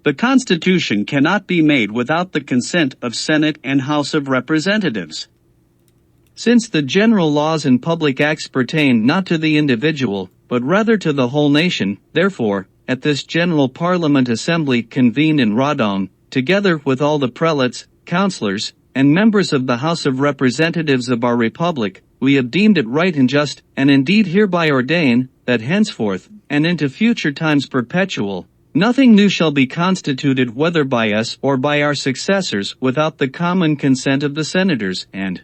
The Constitution cannot be made without the consent of Senate and House of Representatives. Since the general laws and public acts pertain not to the individual, but rather to the whole nation, therefore, at this General Parliament Assembly convened in Rodong, together with all the prelates, councillors, and members of the House of Representatives of our Republic, we have deemed it right and just, and indeed hereby ordain, that henceforth, and into future times perpetual, nothing new shall be constituted whether by us or by our successors without the common consent of the senators, and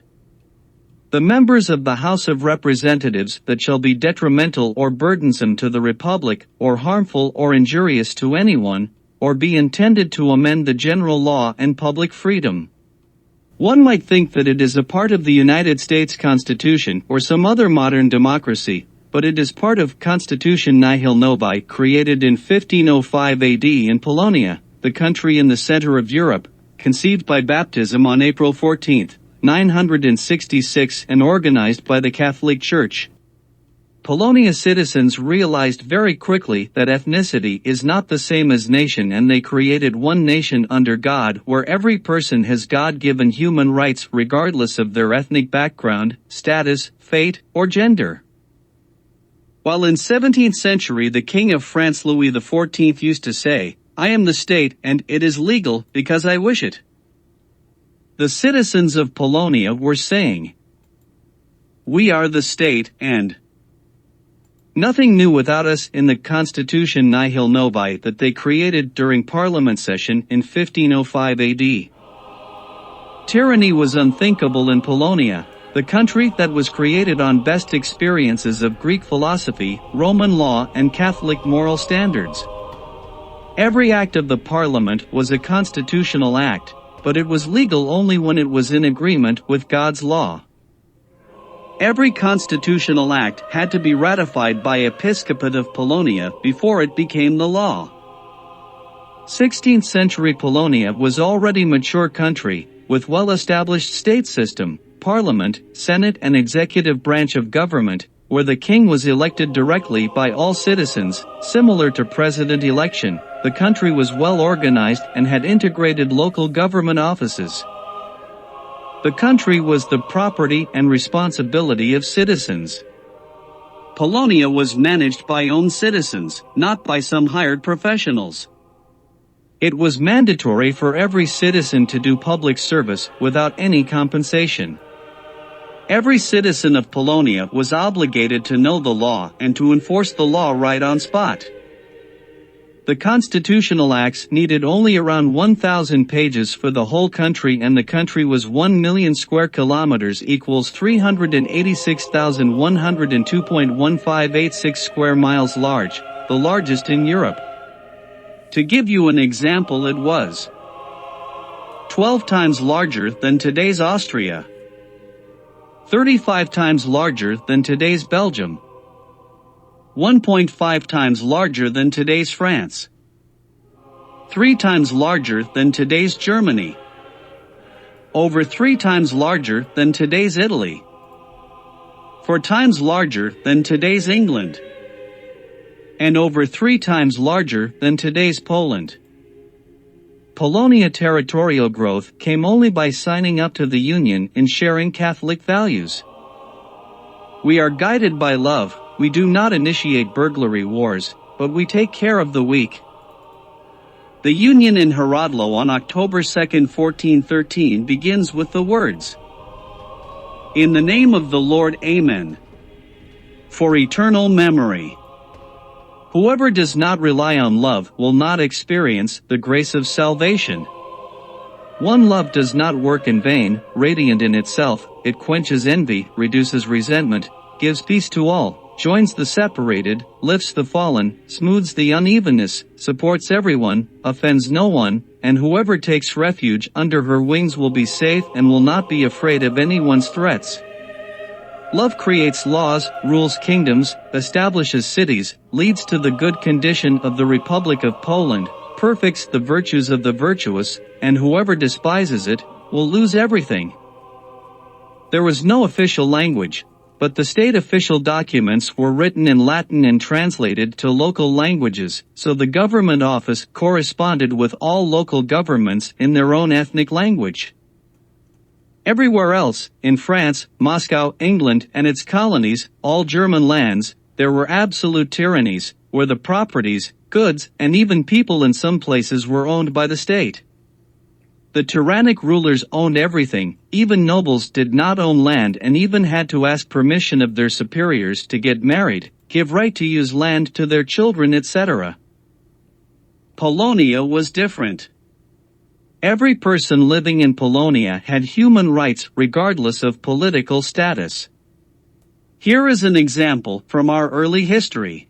the members of the House of Representatives that shall be detrimental or burdensome to the Republic, or harmful or injurious to anyone, or be intended to amend the general law and public freedom. One might think that it is a part of the United States Constitution or some other modern democracy, but it is part of Constitution Nihil Novi, created in 1505 AD in Polonia, the country in the center of Europe, conceived by baptism on April 14, 966 and organized by the Catholic Church. Polonia citizens realized very quickly that ethnicity is not the same as nation, and they created one nation under God where every person has God-given human rights regardless of their ethnic background, status, fate, or gender. While in 17th century the King of France Louis XIV used to say, "I am the state and it is legal because I wish it," the citizens of Polonia were saying, "We are the state and nothing new without us." In the Constitution Nihil Novi that they created during Parliament session in 1505 AD. Tyranny was unthinkable in Polonia, the country that was created on best experiences of Greek philosophy, Roman law and Catholic moral standards. Every act of the Parliament was a constitutional act, but it was legal only when it was in agreement with God's law. Every constitutional act had to be ratified by Episcopate of Polonia before it became the law. 16th century Polonia was already a mature country, with well-established state system, parliament, senate and executive branch of government, where the king was elected directly by all citizens, similar to president election. The country was well organized and had integrated local government offices. The country was the property and responsibility of citizens. Polonia was managed by own citizens, not by some hired professionals. It was mandatory for every citizen to do public service without any compensation. Every citizen of Polonia was obligated to know the law and to enforce the law right on spot. The constitutional acts needed only around 1,000 pages for the whole country, and the country was 1 million square kilometers equals 386,102.1586 square miles large, the largest in Europe. To give you an example, it was 12 times larger than today's Austria, 35 times larger than today's Belgium, 1.5 times larger than today's France, 3 times larger than today's Germany, over 3 times larger than today's Italy, 4 times larger than today's England, and over 3 times larger than today's Poland. Polonia territorial growth came only by signing up to the Union and sharing Catholic values. We are guided by love. We do not initiate burglary wars, but we take care of the weak. The Union in Horodlo on October 2, 1413 begins with the words, "In the name of the Lord, Amen," for eternal memory. Whoever does not rely on love will not experience the grace of salvation. One love does not work in vain, radiant in itself, it quenches envy, reduces resentment, gives peace to all, joins the separated, lifts the fallen, smooths the unevenness, supports everyone, offends no one, and whoever takes refuge under her wings will be safe and will not be afraid of anyone's threats. Love creates laws, rules kingdoms, establishes cities, leads to the good condition of the Republic of Poland, perfects the virtues of the virtuous, and whoever despises it will lose everything. There was no official language. But the state official documents were written in Latin and translated to local languages, so the government office corresponded with all local governments in their own ethnic language. Everywhere else, in France, Moscow, England, and its colonies, all German lands, there were absolute tyrannies, where the properties, goods, and even people in some places were owned by the state. The tyrannic rulers owned everything, even nobles did not own land and even had to ask permission of their superiors to get married, give right to use land to their children, etc. Polonia was different. Every person living in Polonia had human rights regardless of political status. Here is an example from our early history.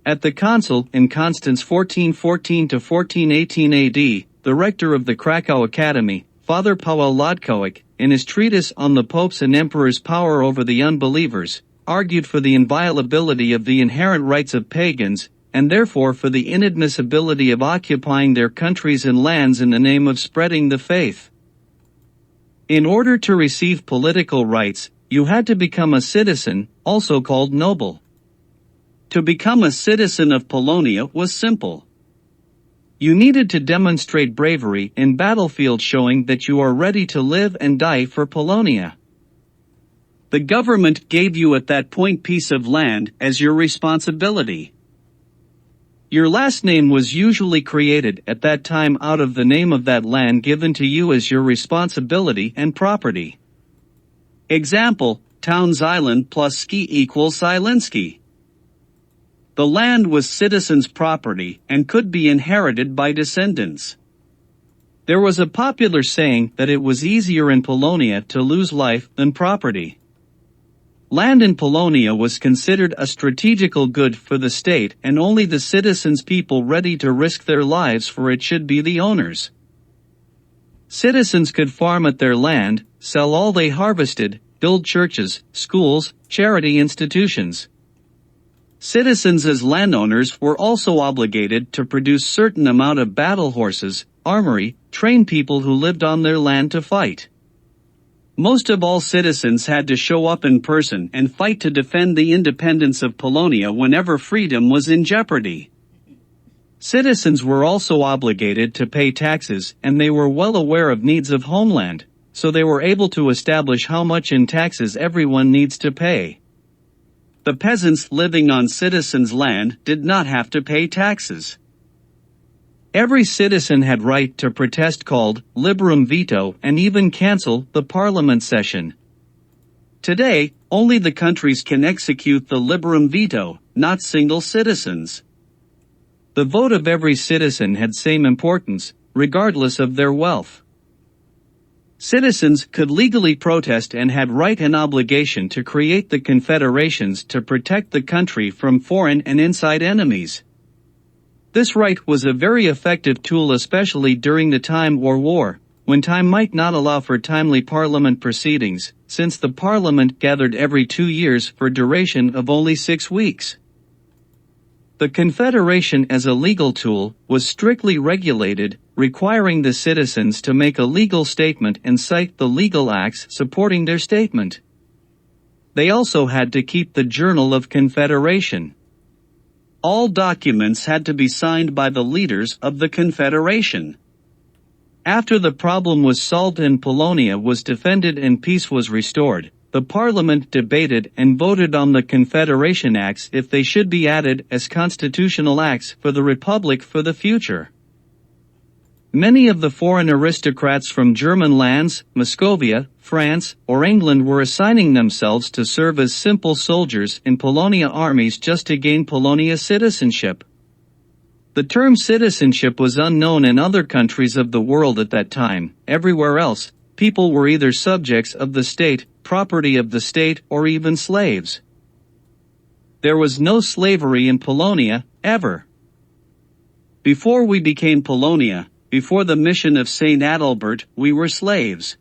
At the Council in Constance 1414 to 1418 AD, the rector of the Krakow Academy, Father Paweł Lodkowic, in his treatise on the Pope's and Emperor's power over the unbelievers, argued for the inviolability of the inherent rights of pagans, and therefore for the inadmissibility of occupying their countries and lands in the name of spreading the faith. In order to receive political rights, you had to become a citizen, also called noble. To become a citizen of Polonia was simple. You needed to demonstrate bravery in battlefield, showing that you are ready to live and die for Polonia. The government gave you at that point piece of land as your responsibility. Your last name was usually created at that time out of the name of that land given to you as your responsibility and property. Example, Town Zylan plus ski equals Zylinski. The land was citizens' property and could be inherited by descendants. There was a popular saying that it was easier in Polonia to lose life than property. Land in Polonia was considered a strategical good for the state, and only the citizens, people ready to risk their lives for it, should be the owners. Citizens could farm at their land, sell all they harvested, build churches, schools, charity institutions. Citizens as landowners were also obligated to produce certain amount of battle horses, armory, train people who lived on their land to fight. Most of all, citizens had to show up in person and fight to defend the independence of Polonia whenever freedom was in jeopardy. Citizens were also obligated to pay taxes, and they were well aware of needs of homeland, so they were able to establish how much in taxes everyone needs to pay. The peasants living on citizens' land did not have to pay taxes. Every citizen had right to protest, called liberum veto, and even cancel the parliament session. Today, only the countries can execute the liberum veto, not single citizens. The vote of every citizen had same importance, regardless of their wealth. Citizens could legally protest and had right and obligation to create the confederations to protect the country from foreign and inside enemies. This right was a very effective tool, especially during the time or war, when time might not allow for timely parliament proceedings, since the parliament gathered every 2 years for a duration of only 6 weeks. The confederation as a legal tool was strictly regulated, requiring the citizens to make a legal statement and cite the legal acts supporting their statement. They also had to keep the Journal of Confederation. All documents had to be signed by the leaders of the confederation. After the problem was solved and Polonia was defended and peace was restored, the parliament debated and voted on the Confederation Acts if they should be added as constitutional acts for the Republic for the future. Many of the foreign aristocrats from German lands, Muscovia, France, or England were assigning themselves to serve as simple soldiers in Polonia armies just to gain Polonia citizenship. The term citizenship was unknown in other countries of the world at that time. Everywhere else, people were either subjects of the state, property of the state, or even slaves. There was no slavery in Polonia, ever. Before we became Polonia, before the mission of Saint Adalbert, we were slaves.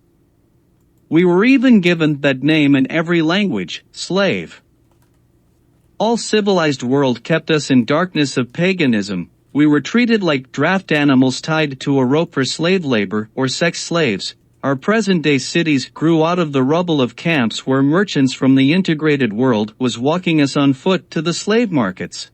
We were even given that name in every language, slave. All civilized world kept us in darkness of paganism. We were treated like draft animals tied to a rope for slave labor or sex slaves. our present-day cities grew out of the rubble of camps where merchants from the integrated world was walking us on foot to the slave markets.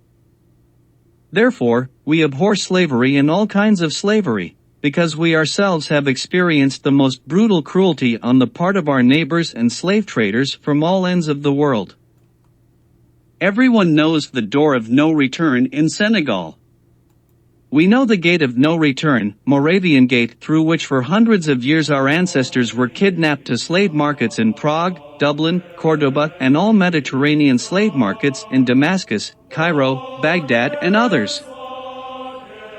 Therefore, we abhor slavery and all kinds of slavery, because we ourselves have experienced the most brutal cruelty on the part of our neighbors and slave traders from all ends of the world. Everyone knows the door of no return in Senegal. We know the gate of no return, Moravian Gate, through which for hundreds of years our ancestors were kidnapped to slave markets in Prague, Dublin, Cordoba, and all Mediterranean slave markets in Damascus, Cairo, Baghdad, and others.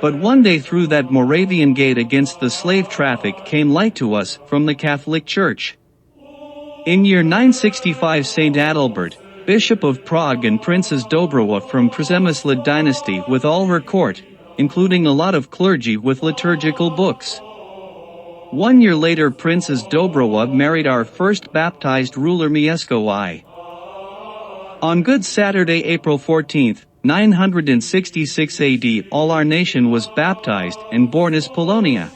But one day through that Moravian Gate against the slave traffic came light to us from the Catholic Church. In year 965 Saint Adalbert, Bishop of Prague and Princess Dobrowa from Przemyslid dynasty with all her court, including a lot of clergy with liturgical books. 1 year later Princess Dobrowa married our first baptized ruler Mieszko I. On Good Saturday, April 14, 966 AD, all our nation was baptized and born as Polonia.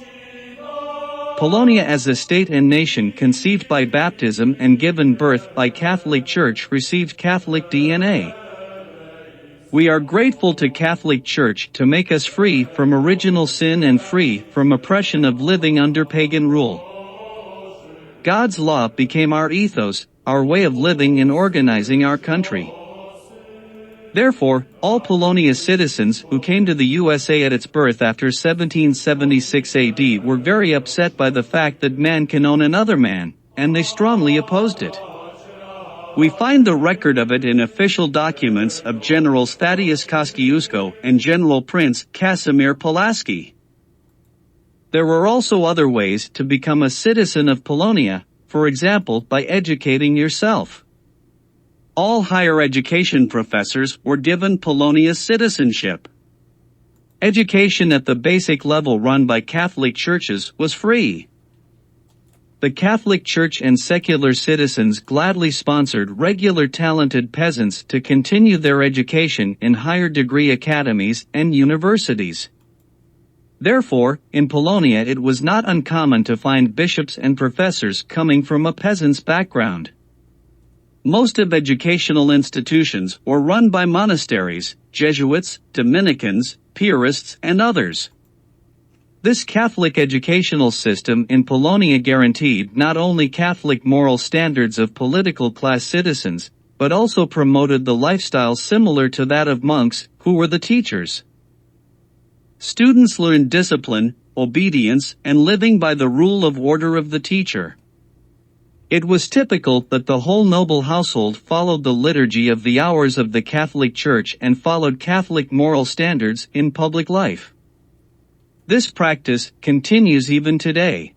Polonia as a state and nation conceived by baptism and given birth by Catholic Church received Catholic DNA. We are grateful to Catholic Church to make us free from original sin and free from oppression of living under pagan rule. God's law became our ethos, our way of living and organizing our country. Therefore, all Polonia citizens who came to the USA at its birth after 1776 AD were very upset by the fact that man can own another man, and they strongly opposed it. We find the record of it in official documents of Generals Thaddeus Kosciuszko and General Prince Casimir Pulaski. There were also other ways to become a citizen of Polonia, for example by educating yourself. All higher education professors were given Polonia citizenship. Education at the basic level run by Catholic churches was free. The Catholic Church and secular citizens gladly sponsored regular talented peasants to continue their education in higher degree academies and universities. Therefore, in Polonia it was not uncommon to find bishops and professors coming from a peasant's background. Most of educational institutions were run by monasteries, Jesuits, Dominicans, Piarists, and others. This Catholic educational system in Polonia guaranteed not only Catholic moral standards of political class citizens, but also promoted the lifestyle similar to that of monks, who were the teachers. Students learned discipline, obedience, and living by the rule of order of the teacher. It was typical that the whole noble household followed the liturgy of the hours of the Catholic Church and followed Catholic moral standards in public life. This practice continues even today.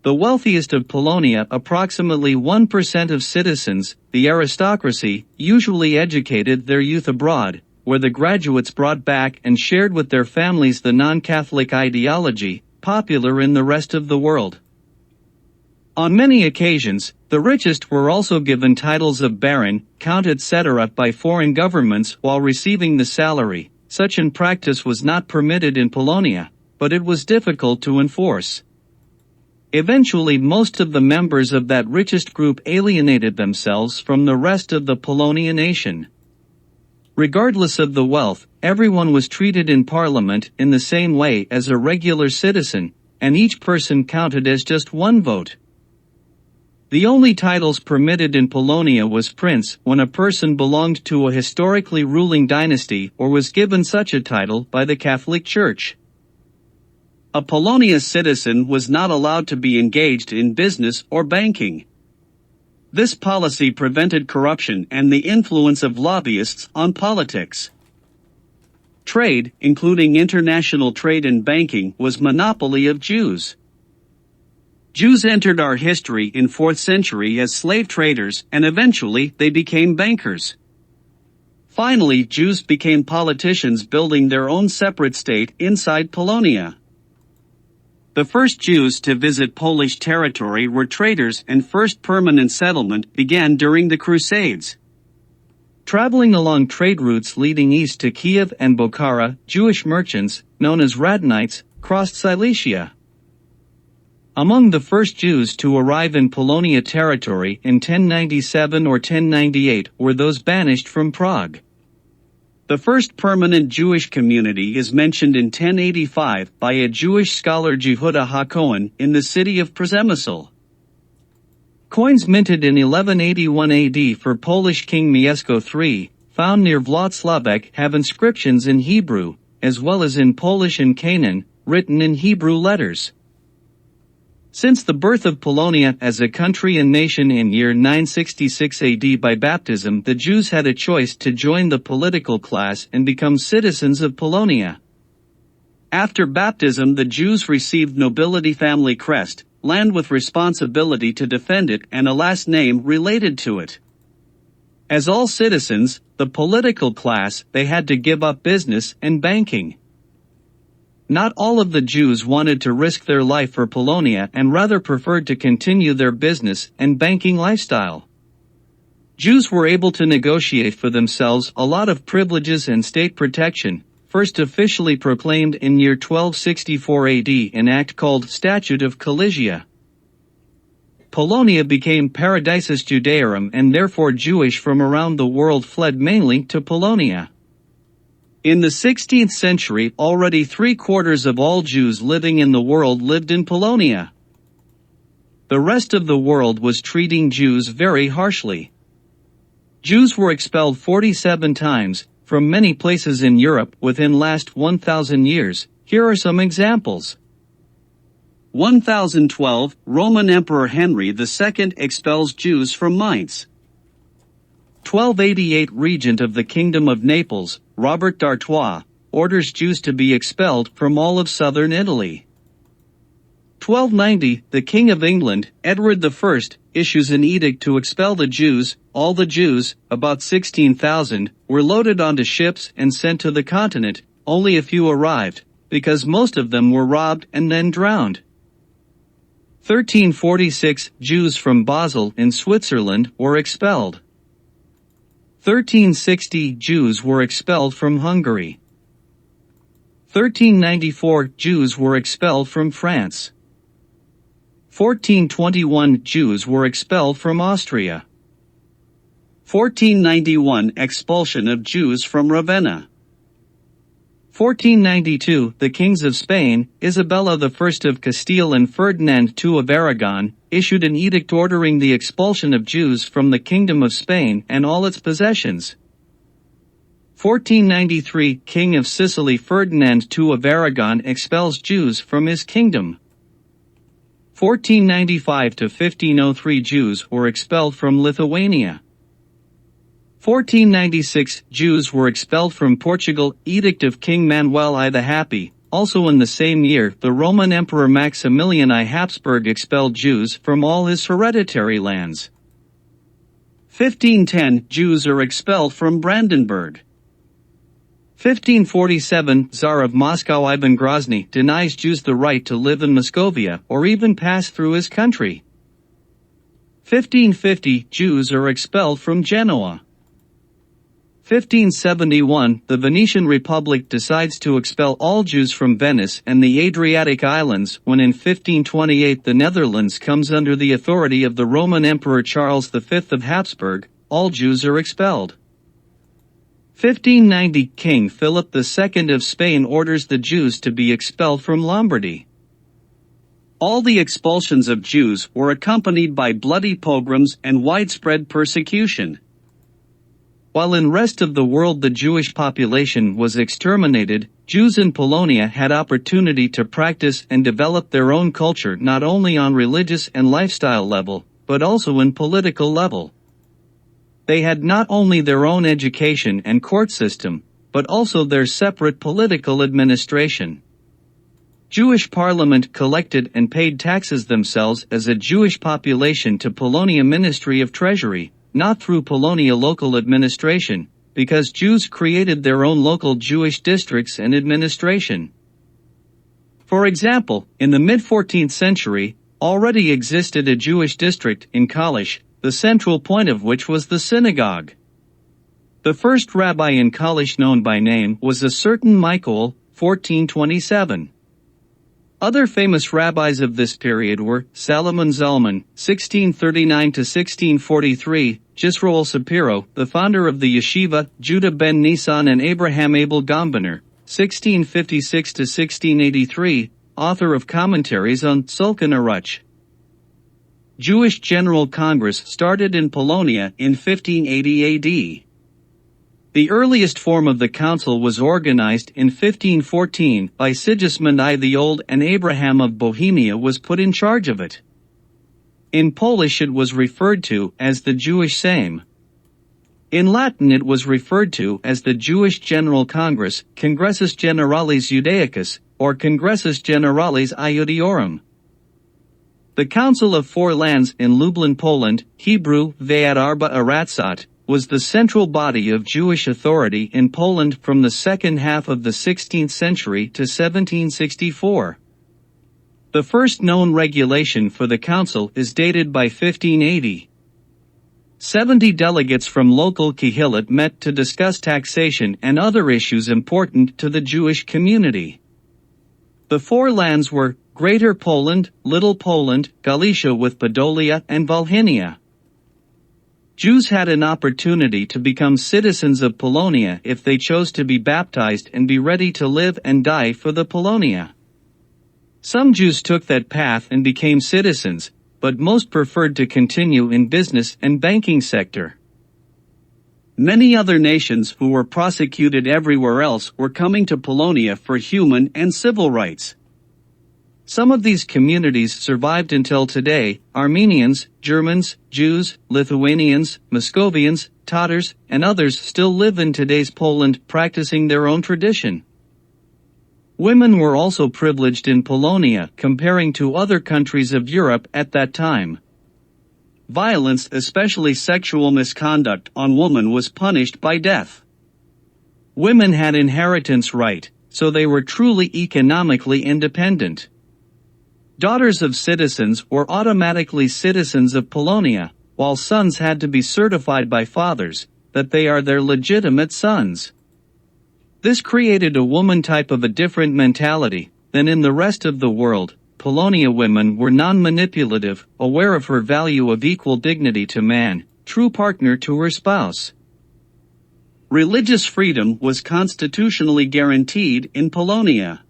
The wealthiest of Polonia, approximately 1% of citizens, the aristocracy, usually educated their youth abroad, where the graduates brought back and shared with their families the non-Catholic ideology, popular in the rest of the world. On many occasions, the richest were also given titles of baron, count etc. by foreign governments while receiving the salary. Such in practice was not permitted in Polonia, but it was difficult to enforce. Eventually most of the members of that richest group alienated themselves from the rest of the Polonia nation. Regardless of the wealth, everyone was treated in parliament in the same way as a regular citizen, and each person counted as just one vote. The only titles permitted in Polonia was prince when a person belonged to a historically ruling dynasty or was given such a title by the Catholic Church. A Polonia citizen was not allowed to be engaged in business or banking. This policy prevented corruption and the influence of lobbyists on politics. Trade, including international trade and banking, was monopoly of Jews. Jews entered our history in 4th century as slave traders and eventually they became bankers. Finally, Jews became politicians building their own separate state inside Polonia. The first Jews to visit Polish territory were traders and first permanent settlement began during the Crusades. Traveling along trade routes leading east to Kiev and Bokhara, Jewish merchants, known as Radnites, crossed Silesia. Among the first Jews to arrive in Polonia territory in 1097 or 1098 were those banished from Prague. The first permanent Jewish community is mentioned in 1085 by a Jewish scholar Jehuda HaKohen in the city of Przemysl. Coins minted in 1181 AD for Polish King Mieszko III, found near Włocławek, have inscriptions in Hebrew, as well as in Polish and Canaan, written in Hebrew letters. Since the birth of Polonia as a country and nation in year 966 AD by baptism, the Jews had a choice to join the political class and become citizens of Polonia. After baptism, the Jews received nobility family crest, land with responsibility to defend it, and a last name related to it. As all citizens, the political class, they had to give up business and banking. Not all of the Jews wanted to risk their life for Polonia and rather preferred to continue their business and banking lifestyle. Jews were able to negotiate for themselves a lot of privileges and state protection, first officially proclaimed in year 1264 AD in an act called Statute of Collegia. Polonia became Paradisus Judaeorum, and therefore Jewish from around the world fled mainly to Polonia. In the 16th century, already 3/4 of all Jews living in the world lived in Polonia. The rest of the world was treating Jews very harshly. Jews were expelled 47 times, from many places in Europe within last 1,000 years. Here are some examples. 1012, Roman Emperor Henry II expels Jews from Mainz. 1288, Regent of the Kingdom of Naples, Robert d'Artois, orders Jews to be expelled from all of southern Italy. 1290, the King of England, Edward I, issues an edict to expel the Jews. All the Jews, about 16,000, were loaded onto ships and sent to the continent. Only a few arrived, because most of them were robbed and then drowned. 1346, Jews from Basel in Switzerland were expelled. 1360, Jews were expelled from Hungary. 1394, Jews were expelled from France. 1421, Jews were expelled from Austria. 1491, expulsion of Jews from Ravenna. 1492, the kings of Spain, Isabella I of Castile and Ferdinand II of Aragon, issued an edict ordering the expulsion of Jews from the Kingdom of Spain and all its possessions. 1493, King of Sicily Ferdinand II of Aragon expels Jews from his kingdom. 1495 to 1503, Jews were expelled from Lithuania. 1496, Jews were expelled from Portugal, Edict of King Manuel I the Happy. Also in the same year, the Roman Emperor Maximilian I Habsburg expelled Jews from all his hereditary lands. 1510, Jews are expelled from Brandenburg. 1547, Tsar of Moscow Ivan Grozny denies Jews the right to live in Muscovia or even pass through his country. 1550, Jews are expelled from Genoa. 1571, the Venetian Republic decides to expel all Jews from Venice and the Adriatic Islands, when in 1528 the Netherlands comes under the authority of the Roman Emperor Charles V of Habsburg. All Jews are expelled. 1590, King Philip II of Spain orders the Jews to be expelled from Lombardy. All the expulsions of Jews were accompanied by bloody pogroms and widespread persecution. While in rest of the world the Jewish population was exterminated, Jews in Polonia had opportunity to practice and develop their own culture not only on religious and lifestyle level, but also in political level. They had not only their own education and court system, but also their separate political administration. Jewish parliament collected and paid taxes themselves as a Jewish population to Polonia Ministry of Treasury, not through Polonia local administration, because Jews created their own local Jewish districts and administration. For example, in the mid-14th century, already existed a Jewish district in Kalisz, the central point of which was the synagogue. The first rabbi in Kalisz known by name was a certain Michael, 1427. Other famous rabbis of this period were Salomon Zalman, 1639 to 1643, Yisroel Shapiro, the founder of the yeshiva, Judah ben Nisan, and Abraham Abel Gombener, 1656 to 1683, author of commentaries on Sulcan Aruch. Jewish General Congress started in Polonia in 1580 AD. The earliest form of the council was organized in 1514 by Sigismund I the Old, and Abraham of Bohemia was put in charge of it. In Polish it was referred to as the Jewish Sejm. In Latin it was referred to as the Jewish General Congress, Congressus Generalis Judaicus, or Congressus Generalis Iudiorum. The Council of Four Lands in Lublin, Poland, Hebrew Ve'at Arba Aratsat, was the central body of Jewish authority in Poland from the second half of the 16th century to 1764. The first known regulation for the council is dated by 1580. 70 delegates from local Kehillat met to discuss taxation and other issues important to the Jewish community. The four lands were Greater Poland, Little Poland, Galicia with Podolia, and Volhynia. Jews had an opportunity to become citizens of Polonia if they chose to be baptized and be ready to live and die for the Polonia. Some Jews took that path and became citizens, but most preferred to continue in business and banking sector. Many other nations who were prosecuted everywhere else were coming to Polonia for human and civil rights. Some of these communities survived until today: Armenians, Germans, Jews, Lithuanians, Muscovians, Tatars, and others still live in today's Poland, practicing their own tradition. Women were also privileged in Polonia comparing to other countries of Europe at that time. Violence, especially sexual misconduct on women, was punished by death. Women had inheritance right, so they were truly economically independent. Daughters of citizens were automatically citizens of Polonia, while sons had to be certified by fathers that they are their legitimate sons. This created a woman type of a different mentality than in the rest of the world. Polonia women were non-manipulative, aware of her value of equal dignity to man, true partner to her spouse. Religious freedom was constitutionally guaranteed in Polonia.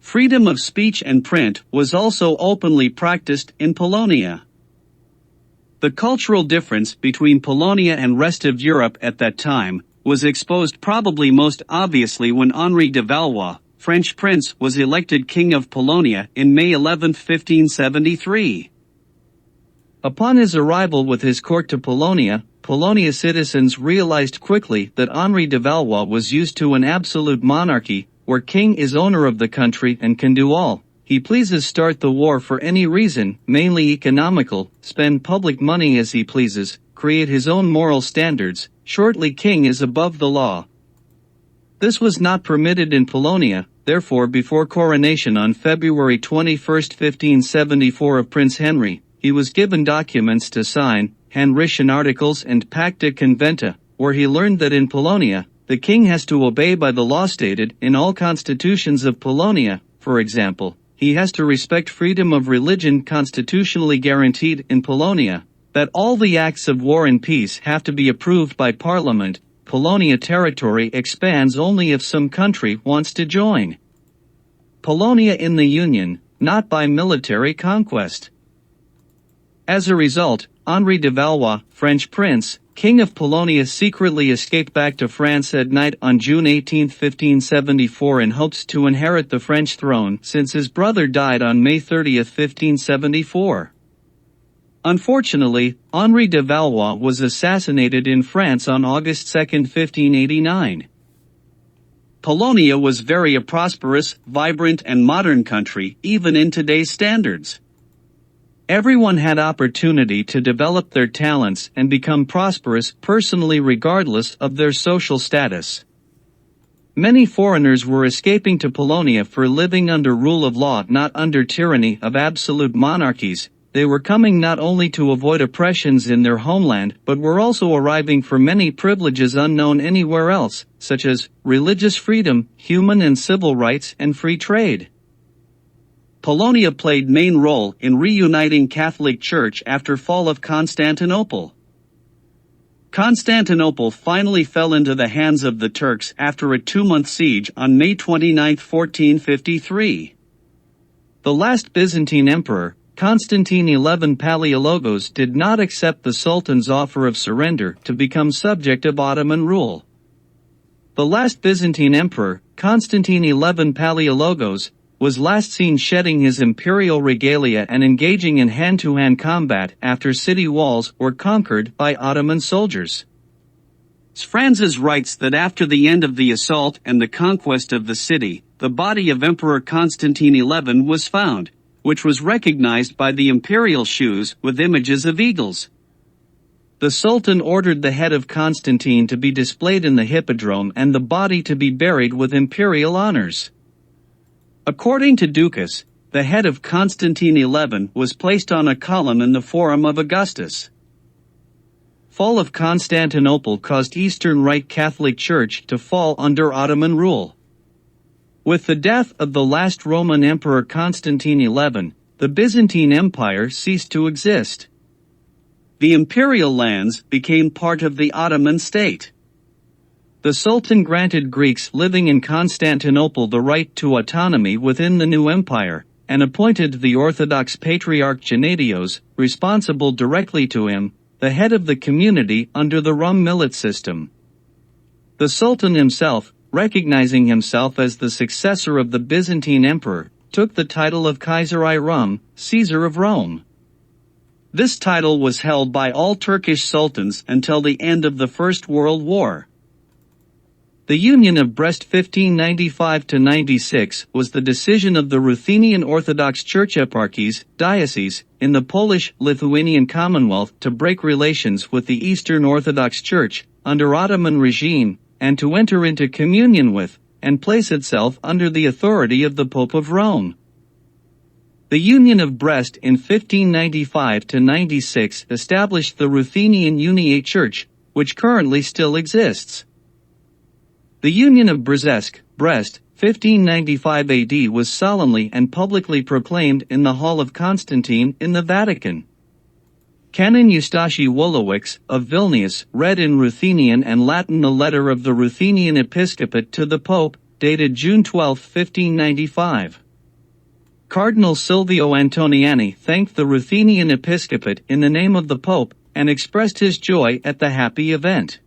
Freedom of speech and print was also openly practiced in Polonia. The cultural difference between Polonia and rest of Europe at that time was exposed probably most obviously when Henri de Valois, French prince, was elected king of Polonia in May 11, 1573. Upon his arrival with his court to Polonia, Polonia citizens realized quickly that Henri de Valois was used to an absolute monarchy, where king is owner of the country and can do all he pleases, start the war for any reason, mainly economical, spend public money as he pleases, create his own moral standards. Shortly, king is above the law. This was not permitted in Polonia. Therefore, before coronation on February 21, 1574 of Prince Henry, he was given documents to sign, handwritten articles and Pacta Conventa, where he learned that in Polonia, the king has to obey by the law stated in all constitutions of Polonia. For example, he has to respect freedom of religion constitutionally guaranteed in Polonia, that all the acts of war and peace have to be approved by parliament. Polonia territory expands only if some country wants to join Polonia in the Union, not by military conquest. As a result, Henri de Valois, French prince, king of Polonia, secretly escaped back to France at night on June 18, 1574 in hopes to inherit the French throne, since his brother died on May 30, 1574. Unfortunately, Henri de Valois was assassinated in France on August 2, 1589. Polonia was very a prosperous, vibrant and modern country, even in today's standards. Everyone had opportunity to develop their talents and become prosperous personally regardless of their social status. Many foreigners were escaping to Polonia for living under rule of law, not under tyranny of absolute monarchies. They were coming not only to avoid oppressions in their homeland, but were also arriving for many privileges unknown anywhere else, such as religious freedom, human and civil rights, and free trade. Polonia played main role in reuniting Catholic Church after fall of Constantinople. Constantinople finally fell into the hands of the Turks after a 2-month siege on May 29, 1453. The last Byzantine emperor, Constantine XI Palaiologos, did not accept the Sultan's offer of surrender to become subject of Ottoman rule. The last Byzantine emperor, Constantine XI Palaiologos, was last seen shedding his imperial regalia and engaging in hand-to-hand combat after city walls were conquered by Ottoman soldiers. Franzes writes that after the end of the assault and the conquest of the city, the body of Emperor Constantine XI was found, which was recognized by the imperial shoes with images of eagles. The Sultan ordered the head of Constantine to be displayed in the hippodrome and the body to be buried with imperial honors. According to Ducas, the head of Constantine XI was placed on a column in the Forum of Augustus. Fall of Constantinople caused Eastern Rite Catholic Church to fall under Ottoman rule. With the death of the last Roman Emperor Constantine XI, the Byzantine Empire ceased to exist. The imperial lands became part of the Ottoman state. The Sultan granted Greeks living in Constantinople the right to autonomy within the new empire, and appointed the Orthodox Patriarch Gennadios, responsible directly to him, the head of the community under the Rum millet system. The Sultan himself, recognizing himself as the successor of the Byzantine emperor, took the title of Kaisar-i Rum, Caesar of Rome. This title was held by all Turkish sultans until the end of the First World War. The Union of Brest 1595–96 was the decision of the Ruthenian Orthodox Church eparchies, dioceses, in the Polish-Lithuanian Commonwealth to break relations with the Eastern Orthodox Church, under Ottoman regime, and to enter into communion with, and place itself under the authority of the Pope of Rome. The Union of Brest in 1595–96 established the Ruthenian Uniate Church, which currently still exists. The Union of Brzesk, Brest, 1595 AD was solemnly and publicly proclaimed in the Hall of Constantine in the Vatican. Canon Eustachi Wolowicz, of Vilnius, read in Ruthenian and Latin the letter of the Ruthenian Episcopate to the Pope, dated June 12, 1595. Cardinal Silvio Antoniani thanked the Ruthenian Episcopate in the name of the Pope, and expressed his joy at the happy event.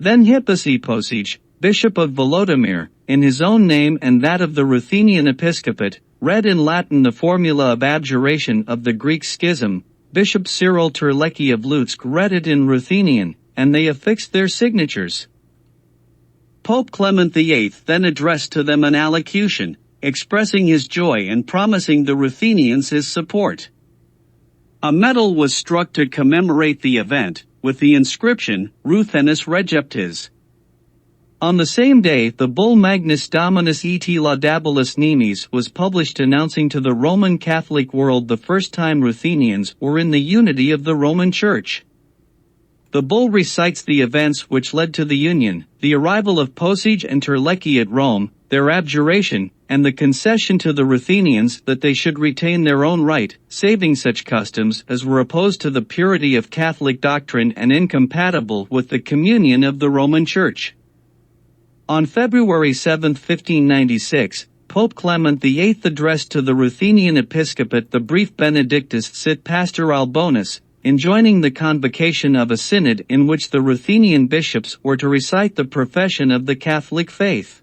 Then Hippasi Posij, Bishop of Volodymyr, in his own name and that of the Ruthenian Episcopate, read in Latin the formula of abjuration of the Greek schism. Bishop Cyril Terlecki of Lutsk read it in Ruthenian, and they affixed their signatures. Pope Clement VIII then addressed to them an allocution, expressing his joy and promising the Ruthenians his support. A medal was struck to commemorate the event, with the inscription, Ruthenis Receptis. On the same day, the bull Magnus Dominus et Laudabilis Nimis was published announcing to the Roman Catholic world the first time Ruthenians were in the unity of the Roman Church. The bull recites the events which led to the union, the arrival of Posij and Terlecki at Rome, their abjuration, and the concession to the Ruthenians that they should retain their own right, saving such customs as were opposed to the purity of Catholic doctrine and incompatible with the communion of the Roman Church. On February 7, 1596, Pope Clement VIII addressed to the Ruthenian Episcopate the brief Benedictus Sit Pastor Albonus, enjoining the convocation of a synod in which the Ruthenian bishops were to recite the profession of the Catholic faith.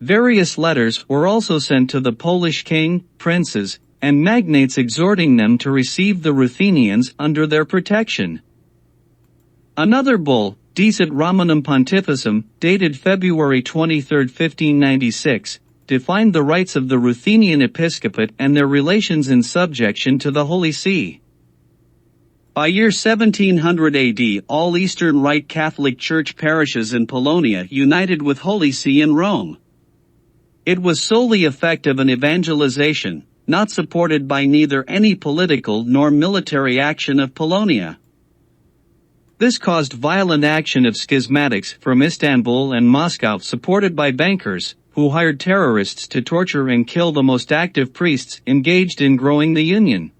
Various letters were also sent to the Polish king, princes, and magnates exhorting them to receive the Ruthenians under their protection. Another bull, Decet Romanum Pontificum, dated February 23, 1596, defined the rights of the Ruthenian Episcopate and their relations in subjection to the Holy See. By year 1700 AD, all Eastern Rite Catholic Church parishes in Polonia united with Holy See in Rome. It was solely effective in evangelization, not supported by neither any political nor military action of Polonia. This caused violent action of schismatics from Istanbul and Moscow supported by bankers, who hired terrorists to torture and kill the most active priests engaged in growing the Union.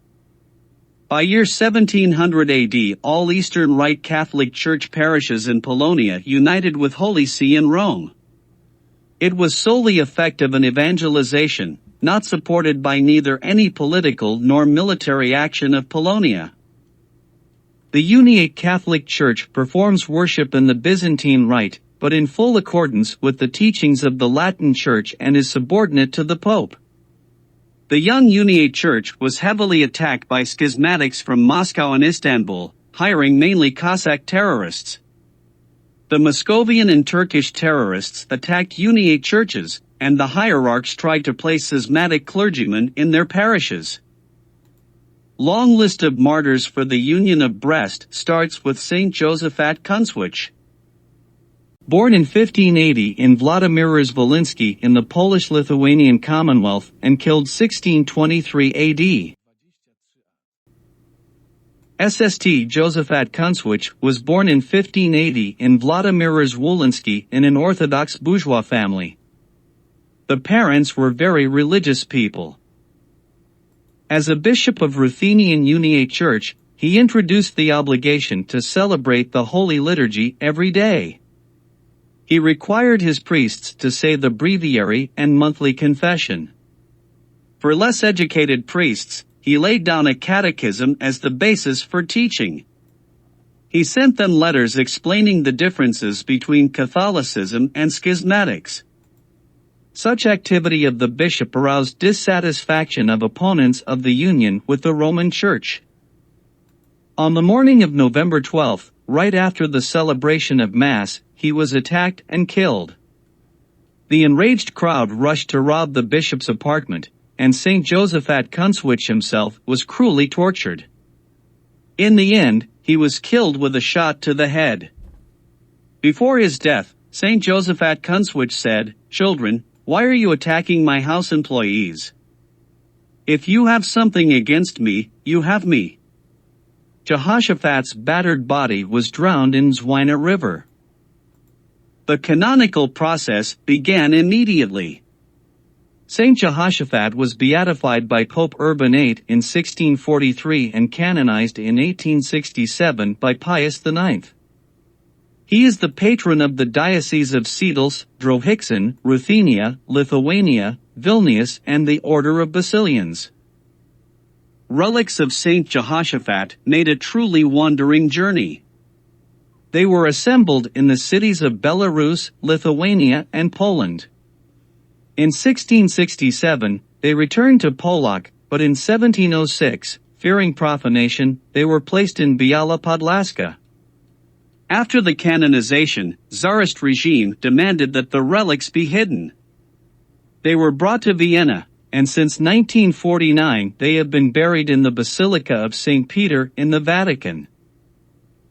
By year 1700 AD, all Eastern Rite Catholic Church parishes in Polonia united with Holy See in Rome. It was solely effective in evangelization, not supported by neither any political nor military action of Polonia. The Uniate Catholic Church performs worship in the Byzantine Rite, but in full accordance with the teachings of the Latin Church and is subordinate to the Pope. The young Uniate Church was heavily attacked by schismatics from Moscow and Istanbul, hiring mainly Cossack terrorists. The Muscovian and Turkish terrorists attacked Uniate churches, and the hierarchs tried to place schismatic clergymen in their parishes. Long list of martyrs for the Union of Brest starts with Saint Josaphat Kunswich. Born in 1580 in Władimir-Wolyński in the Polish-Lithuanian Commonwealth and killed 1623 AD. SST Josaphat Kunswich was born in 1580 in Władimir-Wolyński in an Orthodox bourgeois family. The parents were very religious people. As a bishop of Ruthenian Uniate Church, he introduced the obligation to celebrate the Holy Liturgy every day. He required his priests to say the breviary and monthly confession. For less educated priests, he laid down a catechism as the basis for teaching. He sent them letters explaining the differences between Catholicism and schismatics. Such activity of the bishop aroused dissatisfaction of opponents of the union with the Roman Church. On the morning of November 12, right after the celebration of Mass, he was attacked and killed. The enraged crowd rushed to rob the bishop's apartment, and St. Josaphat Kunswich himself was cruelly tortured. In the end, he was killed with a shot to the head. Before his death, St. Josaphat Kunswich said, "Children, why are you attacking my house employees? If you have something against me, you have me." Jehoshaphat's battered body was drowned in Zwina River. The canonical process began immediately. Saint Jehoshaphat was beatified by Pope Urban VIII in 1643 and canonized in 1867 by Pius IX. He is the patron of the Diocese of Siedlce, Drohyczyn, Ruthenia, Lithuania, Vilnius and the Order of Basilians. Relics of Saint Jehoshaphat made a truly wandering journey. They were assembled in the cities of Belarus, Lithuania and Poland. In 1667, they returned to Polak, but in 1706, fearing profanation, they were placed in Biała Podlaska. After the canonization, Tsarist regime demanded that the relics be hidden. They were brought to Vienna, and since 1949 they have been buried in the Basilica of St. Peter in the Vatican.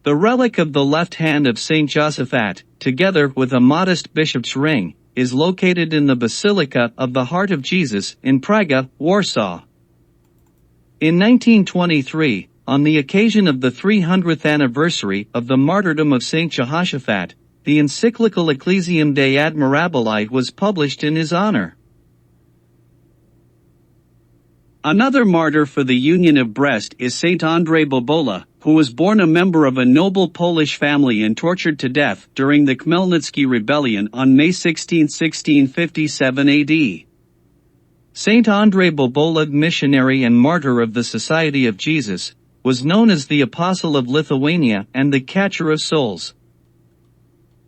The relic of the left hand of St. Josaphat, together with a modest bishop's ring, is located in the Basilica of the Heart of Jesus in Praga, Warsaw. In 1923, on the occasion of the 300th anniversary of the martyrdom of St. Jehoshaphat, the encyclical Ecclesiam de Admirabili was published in his honor. Another martyr for the Union of Brest is Saint Andrzej Bobola, who was born a member of a noble Polish family and tortured to death during the Khmelnytsky Rebellion on May 16, 1657 AD. Saint Andrzej Bobola, missionary and martyr of the Society of Jesus, was known as the Apostle of Lithuania and the Catcher of Souls.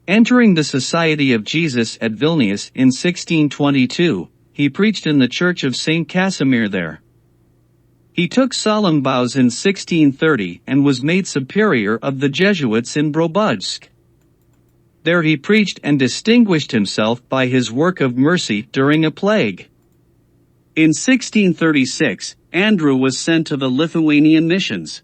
Entering the Society of Jesus at Vilnius in 1622, he preached in the Church of Saint Casimir there. He took solemn vows in 1630 and was made superior of the Jesuits in Brobudsk. There he preached and distinguished himself by his work of mercy during a plague. In 1636, Andrew was sent to the Lithuanian missions.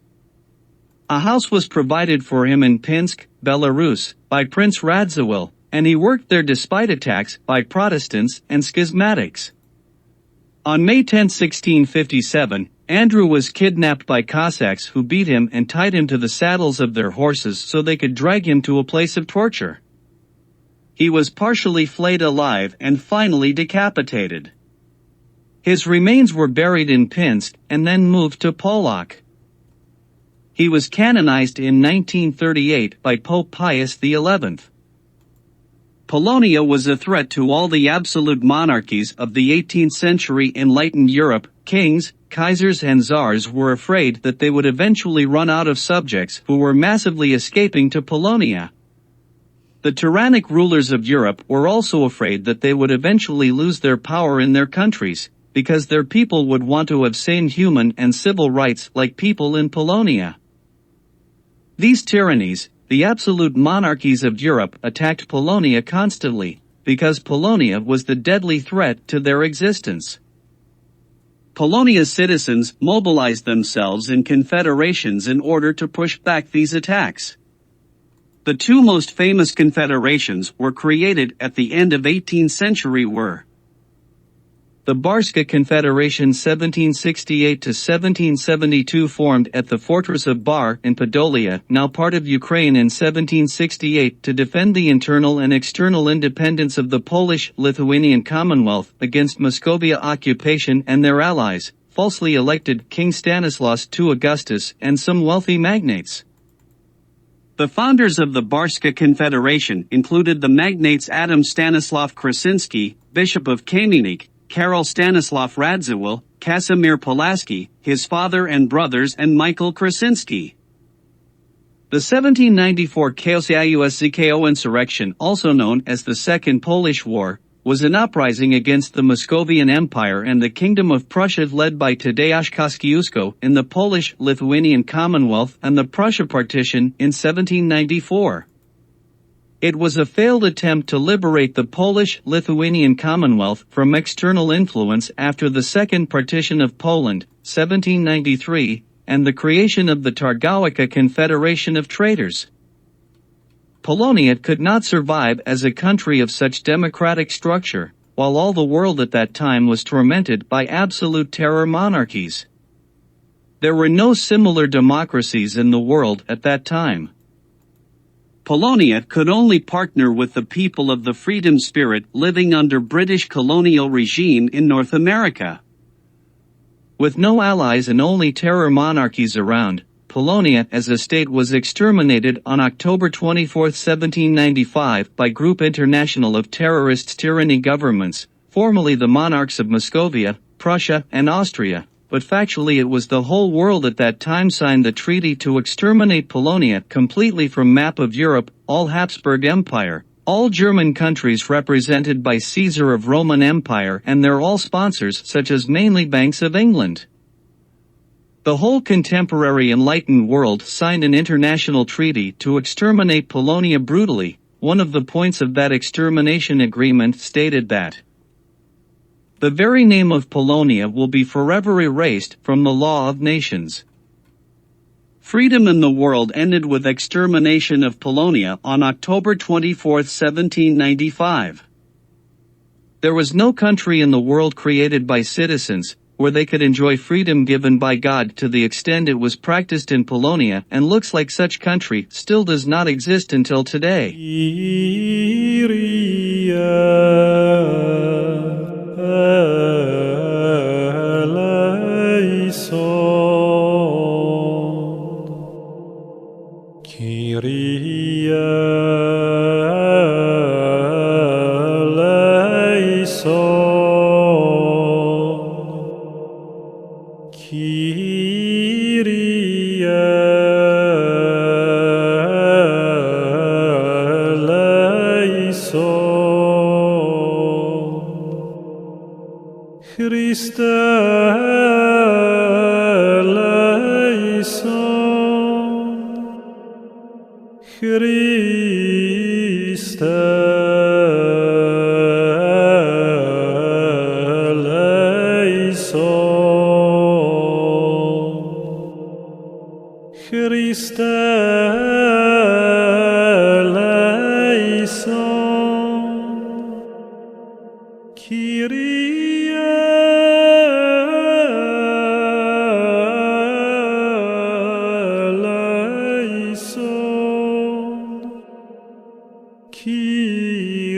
A house was provided for him in Pinsk, Belarus, by Prince Radziwill, and he worked there despite attacks by Protestants and schismatics. On May 10, 1657, Andrew was kidnapped by Cossacks who beat him and tied him to the saddles of their horses so they could drag him to a place of torture. He was partially flayed alive and finally decapitated. His remains were buried in Pinsk and then moved to Polok. He was canonized in 1938 by Pope Pius XI. Polonia was a threat to all the absolute monarchies of the 18th century enlightened Europe. Kings, kaisers and czars were afraid that they would eventually run out of subjects who were massively escaping to Polonia. The tyrannic rulers of Europe were also afraid that they would eventually lose their power in their countries, because their people would want to have same human and civil rights like people in Polonia. These tyrannies, the absolute monarchies of Europe, attacked Polonia constantly, because Polonia was the deadly threat to their existence. Polonia's citizens mobilized themselves in confederations in order to push back these attacks. The two most famous confederations were created at the end of 18th century were the Barska Confederation 1768 to 1772, formed at the fortress of Bar in Podolia, now part of Ukraine, in 1768 to defend the internal and external independence of the Polish-Lithuanian Commonwealth against Muscovia occupation and their allies, falsely elected King Stanislaus II Augustus and some wealthy magnates. The founders of the Barska Confederation included the magnates Adam Stanislav Krasinski, Bishop of Kamienik, Karol Stanislav Radziwiłł, Casimir Pulaski, his father and brothers, and Michael Krasinski. The 1794 Kościuszko insurrection, also known as the Second Polish War, was an uprising against the Muscovian Empire and the Kingdom of Prussia led by Tadeusz Kościuszko in the Polish-Lithuanian Commonwealth and the Prussia Partition in 1794. It was a failed attempt to liberate the Polish-Lithuanian Commonwealth from external influence after the Second Partition of Poland, 1793, and the creation of the Targowica Confederation of Traitors. Polonia could not survive as a country of such democratic structure, while all the world at that time was tormented by absolute terror monarchies. There were no similar democracies in the world at that time. Polonia could only partner with the people of the freedom spirit living under British colonial regime in North America. With no allies and only terror monarchies around, Polonia as a state was exterminated on October 24, 1795 by Group International of Terrorists Tyranny governments, formerly the monarchs of Muscovia, Prussia, and Austria. But factually it was the whole world at that time signed the treaty to exterminate Polonia completely from map of Europe, all Habsburg Empire, all German countries represented by Caesar of Roman Empire and their all sponsors such as mainly Banks of England. The whole contemporary enlightened world signed an international treaty to exterminate Polonia brutally. One of the points of that extermination agreement stated that the very name of Polonia will be forever erased from the law of nations. Freedom in the world ended with extermination of Polonia on October 24, 1795. There was no country in the world created by citizens where they could enjoy freedom given by God to the extent it was practiced in Polonia, and looks like such country still does not exist until today. Christe eleison, Christe eleison, Christe eleison, Kyrie eleison, Kyrie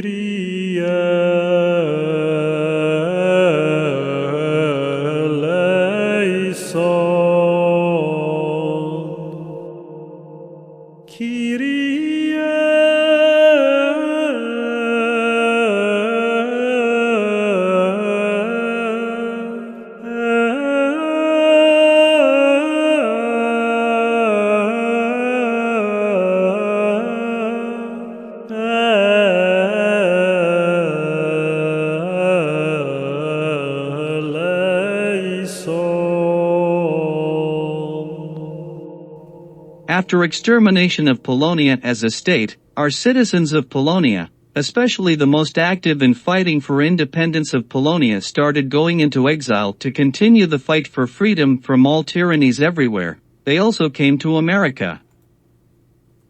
After extermination of Polonia as a state, our citizens of Polonia, especially the most active in fighting for independence of Polonia, started going into exile to continue the fight for freedom from all tyrannies everywhere. They also came to America.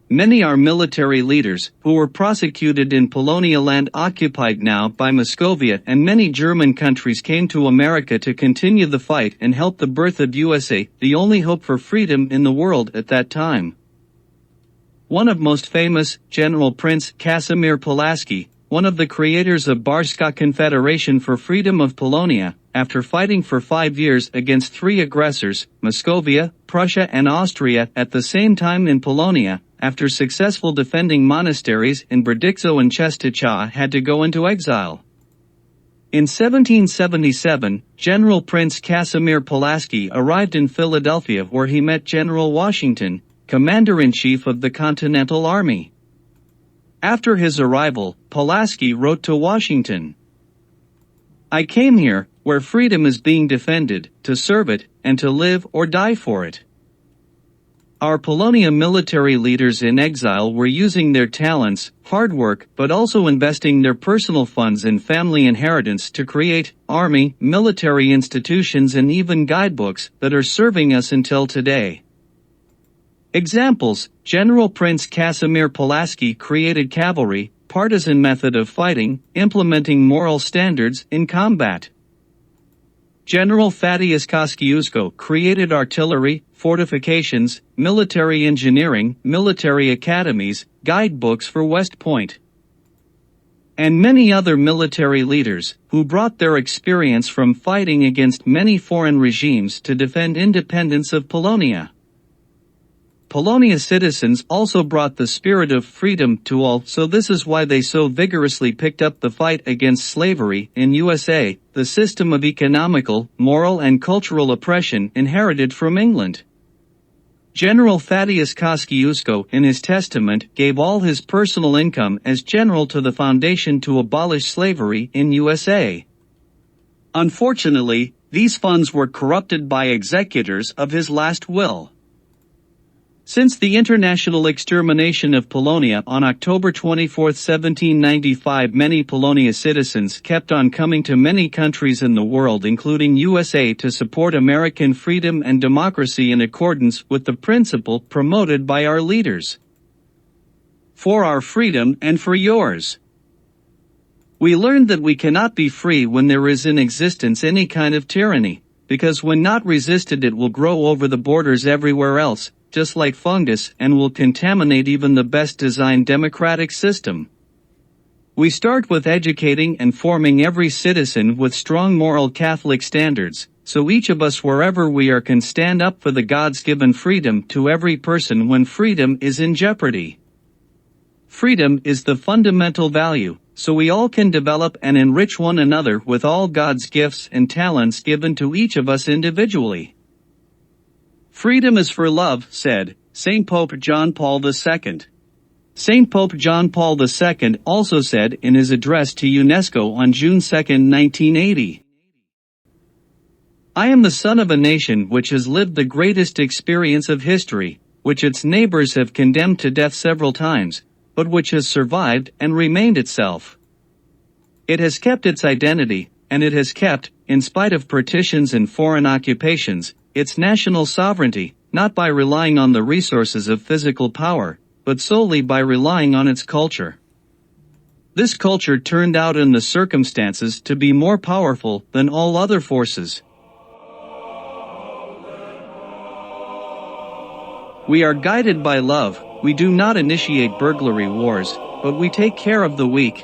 Many are military leaders, who were prosecuted in Polonia, land occupied now by Muscovia, and many German countries came to America to continue the fight and help the birth of USA, the only hope for freedom in the world at that time. One of most famous, General Prince Casimir Pulaski, one of the creators of Barska Confederation for Freedom of Polonia, after fighting for 5 years against 3 aggressors, Muscovia, Prussia and Austria, at the same time in Polonia, after successful defending monasteries in Berdyczo and Czestochowa, had to go into exile. In 1777, General Prince Casimir Pulaski arrived in Philadelphia, where he met General Washington, Commander-in-Chief of the Continental Army. After his arrival, Pulaski wrote to Washington, "I came here, where freedom is being defended, to serve it, and to live or die for it." Our Polonia military leaders in exile were using their talents, hard work, but also investing their personal funds and family inheritance to create army, military institutions and even guidebooks that are serving us until today. Examples: General Prince Casimir Pulaski created cavalry, partisan method of fighting, implementing moral standards in combat. General Thaddeus Kosciuszko created artillery, fortifications, military engineering, military academies, guidebooks for West Point. And many other military leaders, who brought their experience from fighting against many foreign regimes to defend independence of Polonia. Polonia citizens also brought the spirit of freedom to all, so this is why they so vigorously picked up the fight against slavery in USA, the system of economical, moral and cultural oppression inherited from England. General Thaddeus Kosciuszko, in his testament, gave all his personal income as general to the foundation to abolish slavery in USA. Unfortunately, these funds were corrupted by executors of his last will. Since the international extermination of Polonia on October 24, 1795, many Polonia citizens kept on coming to many countries in the world, including USA, to support American freedom and democracy in accordance with the principle promoted by our leaders. For our freedom and for yours. We learned that we cannot be free when there is in existence any kind of tyranny, because when not resisted it will grow over the borders everywhere else, just like fungus, and will contaminate even the best designed democratic system. We start with educating and forming every citizen with strong moral Catholic standards, so each of us wherever we are can stand up for the God's given freedom to every person when freedom is in jeopardy. Freedom is the fundamental value, so we all can develop and enrich one another with all God's gifts and talents given to each of us individually. Freedom is for love, said St. Pope John Paul II. St. Pope John Paul II also said in his address to UNESCO on June 2, 1980, "I am the son of a nation which has lived the greatest experience of history, which its neighbors have condemned to death several times, but which has survived and remained itself. It has kept its identity, and it has kept, in spite of partitions and foreign occupations, its national sovereignty, not by relying on the resources of physical power, but solely by relying on its culture. This culture turned out in the circumstances to be more powerful than all other forces. We are guided by love, we do not initiate burglary wars, but we take care of the weak."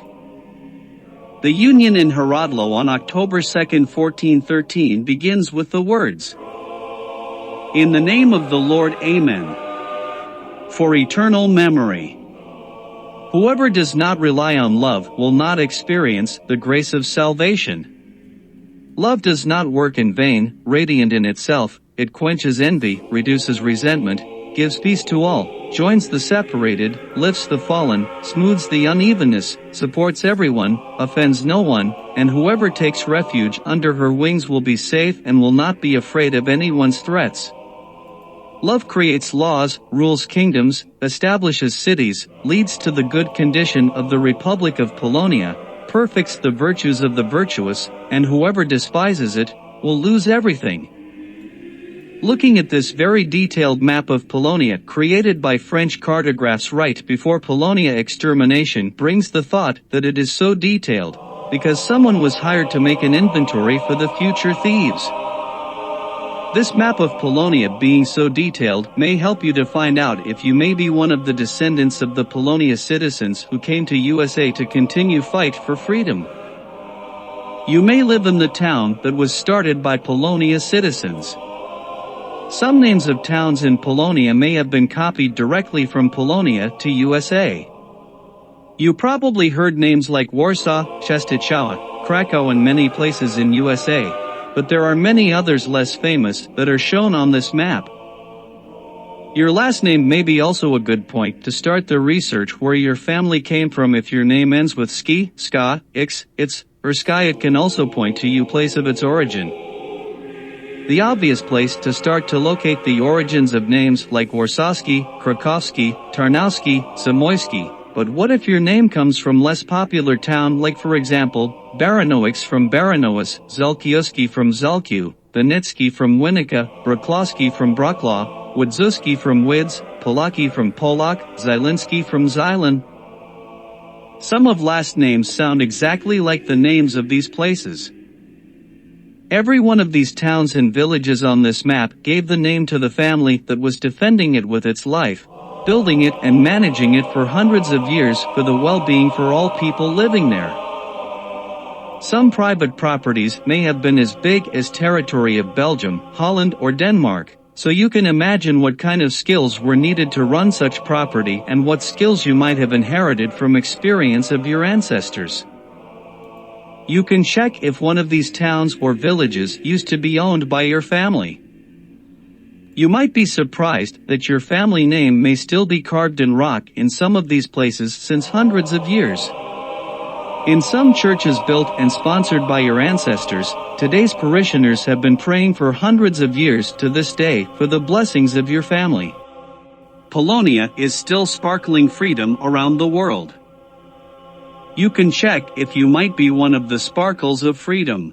The Union in Horodlo on October 2, 1413 begins with the words, "In the name of the Lord, Amen. For eternal memory." Whoever does not rely on love will not experience the grace of salvation. Love does not work in vain, radiant in itself, it quenches envy, reduces resentment, gives peace to all, joins the separated, lifts the fallen, smooths the unevenness, supports everyone, offends no one, and whoever takes refuge under her wings will be safe and will not be afraid of anyone's threats. Love creates laws, rules kingdoms, establishes cities, leads to the good condition of the Republic of Polonia, perfects the virtues of the virtuous, and whoever despises it, will lose everything. Looking at this very detailed map of Polonia created by French cartographs right before Polonia extermination brings the thought that it is so detailed, because someone was hired to make an inventory for the future thieves. This map of Polonia being so detailed may help you to find out if you may be one of the descendants of the Polonia citizens who came to USA to continue fight for freedom. You may live in the town that was started by Polonia citizens. Some names of towns in Polonia may have been copied directly from Polonia to USA. You probably heard names like Warsaw, Częstochowa, Krakow and many places in USA. But there are many others less famous that are shown on this map. Your last name may be also a good point to start the research where your family came from. If your name ends with ski, ska, ix, its, or sky, it can also point to your place of its origin. The obvious place to start to locate the origins of names like Warsawski, Krakowski, Tarnowski, Zamoyski. But what if your name comes from less popular town like for example, Baranowicz from Baranowice, Zelkiuski from Zalkiu, Winicki from Winica, Broklowski from Broklaw, Wodzuski from Wids, Polaki from Polak, Zylinski from Zylan. Some of last names sound exactly like the names of these places. Every one of these towns and villages on this map gave the name to the family that was defending it with its life, building it and managing it for hundreds of years for the well-being for all people living there. Some private properties may have been as big as territory of Belgium, Holland or Denmark, so you can imagine what kind of skills were needed to run such property and what skills you might have inherited from experience of your ancestors. You can check if one of these towns or villages used to be owned by your family. You might be surprised that your family name may still be carved in rock in some of these places since hundreds of years. In some churches built and sponsored by your ancestors, today's parishioners have been praying for hundreds of years to this day for the blessings of your family. Polonia is still sparkling freedom around the world. You can check if you might be one of the sparkles of freedom.